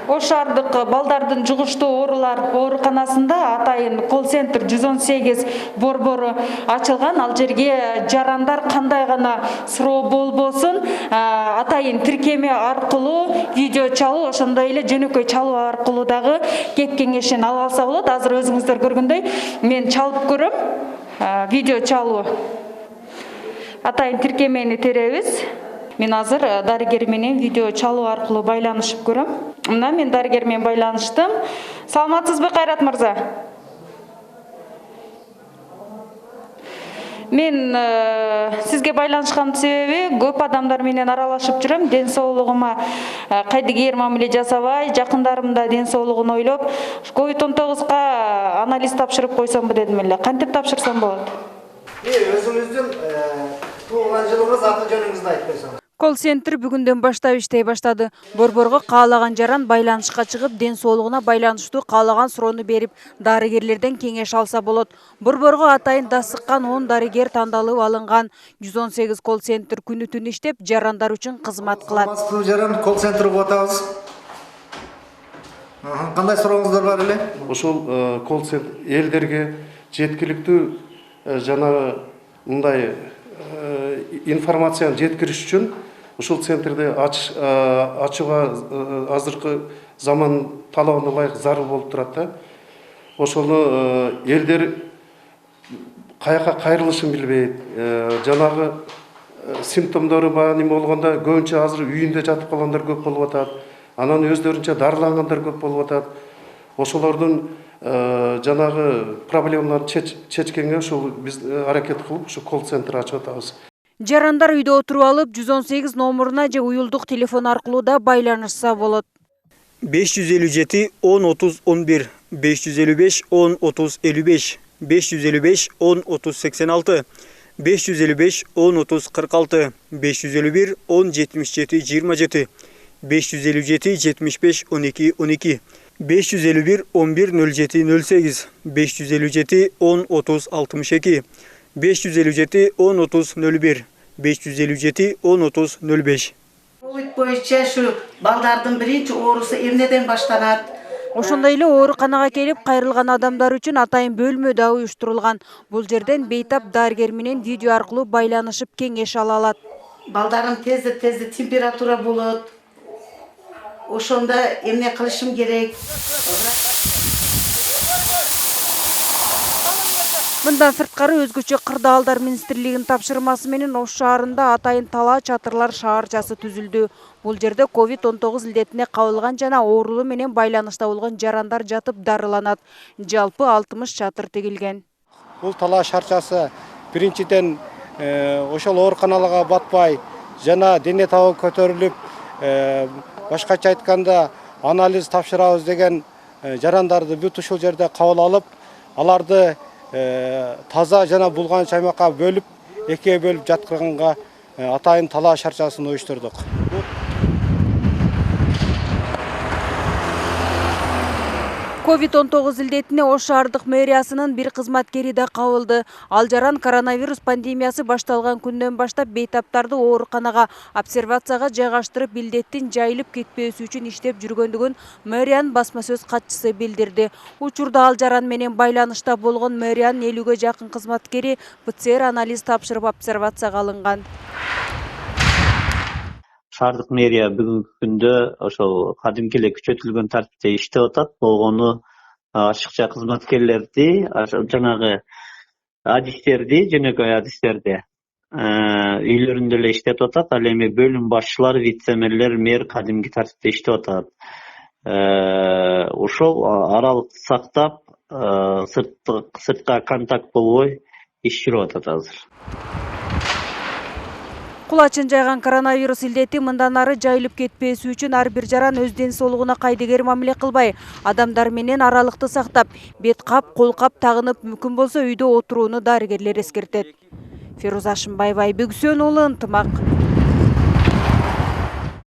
Ош шаардык балдардын жугуштуу оорулар ооруканасында атайын колл-центр 118 борбору ачылган. Ал жерге жарандар кандай гана суроо болбосун атайын тиркеме аркылуу видео чалуу, ошондой эле жөнөкөй чалуу аркылуу дагы кеп кеңешин ала алса болот. Азыр өзүңүздөр көргөндөй мен чалып көрөм. Видео чалуу. Атайын тиркемени теребиз. Мен азыр дарыгер менен видео чалуу аркылуу байланышып көрөм. Мына мен дарыгер менен байланыштым. Саламатсызбы, Кайрат мырза? Мен сизге байланышкан себеби көп адамдар менен аралашып жүрөм. Ден соолугума кайдыгер мамиле жасабай, жакындарымда ден соолугун ойлоп, COVID-19га анализ тапшырып койсомбу дедим эле. Кантип тапшырсам болот? Өзүңүздүн туулган жылыңыз, аты жөнүңүздү айтып берсеңиз. Колл-центр бүгүндөн баштап иштей баштады. Борборго каалаган жаран байланышка чыгып, ден соолугуна байланыштуу каалаган суроону берип, дарыгерлерден кеңеш алса болот. Борборго атайын да сыккан 10 дарыгер тандалып алынган. 118 колл-центр күнү түн иштеп, жарандар үчүн кызмат кылат. Саламатсызбы, жаран, колл-центр болуп атабыз. Кандай сурооңуздар бар эле? Ошол колл-центр элдерге жеткиликтүү жана мындай информацияны жеткириш үчүн ушул центрди ачууга азыркы заман талабына ылайык зарыл болуп турат да. Ошону элдер каяка кайрылышын билбейт. Жанагы симптомдору бар неме болгондо көбүнчө азыр үйүндө жатып калгандар көп болуп атат. Анан өздөрүнчө дарылангандар көп болуп атат. Ошолордун жанагы проблемаларын чечкенге ушул биз аракет кылып ушу колл-центр ачып атабыз. Жарандар үйдө отуруп алып 118 номуруна же уюлдук телефон аркылуу да байланышса болот. 557 10 30 11 555 10 30 55 555 10 30 86 555 10 30 46 551 10 77 27 557 75 12 12 551 11 07 08 557 10 30 62 557 10 30 01 557 10 30 05. Covid боюнча şu балдардын биринчи оорусу эмнеден баштанат? Ошондой эле ооруканага келип кайрылган адамдар үчүн атайын бөлмө да уюштурулган. Бул жерден бейтап дарыгер менен видео аркылуу байланышып кеңеш ала алат. Балдарым тезде температура болот. Ошондо эмне кылышым керек? Мындан сырткары өзгөчө кырдаалдар министрлигинин тапшырмасы менен Ош шаарында атайын талаа чатырлар шаарчасы түзүлдү. Бул жерде COVID-19 илдетине кабылган жана оорулуу менен байланышта болгон жарандар жатып дарыланат. Жалпы 60 чатыр тигилген. Бул талаа шаарчасы биринчиден ошол ооруканаларга батпай жана дене табы көтөрүлүп, башкача айтканда анализ тапшырабыз деген жарандарды бүт ушул жерде кабыл алып, аларды таза жана булган чаймакка бөлүп, экиге бөлүп жаткырганга атайын талаа шаарчасын уюштурдук. COVID-19 илдетине Ош шаардык мэриясынын бир кызматкери да кабылды. Ал жаран коронавирус пандемиясы башталган күндөн баштап бейтаптарды ооруканага обсервацияга жайгаштырып, илдеттин жайылып кетпөөсү үчүн иштеп жүргөндүгүн мэриянын басма сөз катчысы билдирди. Учурда ал жаран менен байланышта болгон мэриянын 50ге жакын кызматкери ПЦР анализ тапшырып обсервацияга алынган. Шаардык мэрия бүгүнкү күндө ошол кадимки эле күчөтүлгөн тартипте иштеп атат. Болгону ашыкча кызматкерлерди, жанагы адистерди, жөнөкөй адистерди үйлөрүндө эле иштеп атат. Ал эми бөлүм башчылары, вице-мэрлер, мэр кадимки тартипте иштеп атат. Ошол аралыкты сактап, сыртка контакт болбой иш жүрүп атат азыр. Кулачын жайган коронавирус илдети мындан ары жайылып кетпөөсү үчүн ар бир жаран өз ден соолугуна кайдыгер мамиле кылбай, адамдар менен аралыкты сактап, бет кап, кол кап тагынып, мүмкүн болсо үйдө отурууну дарыгерлер эскертет. Фируза Ашымбаева, Айбек Үсөнұлы, Ынтымак.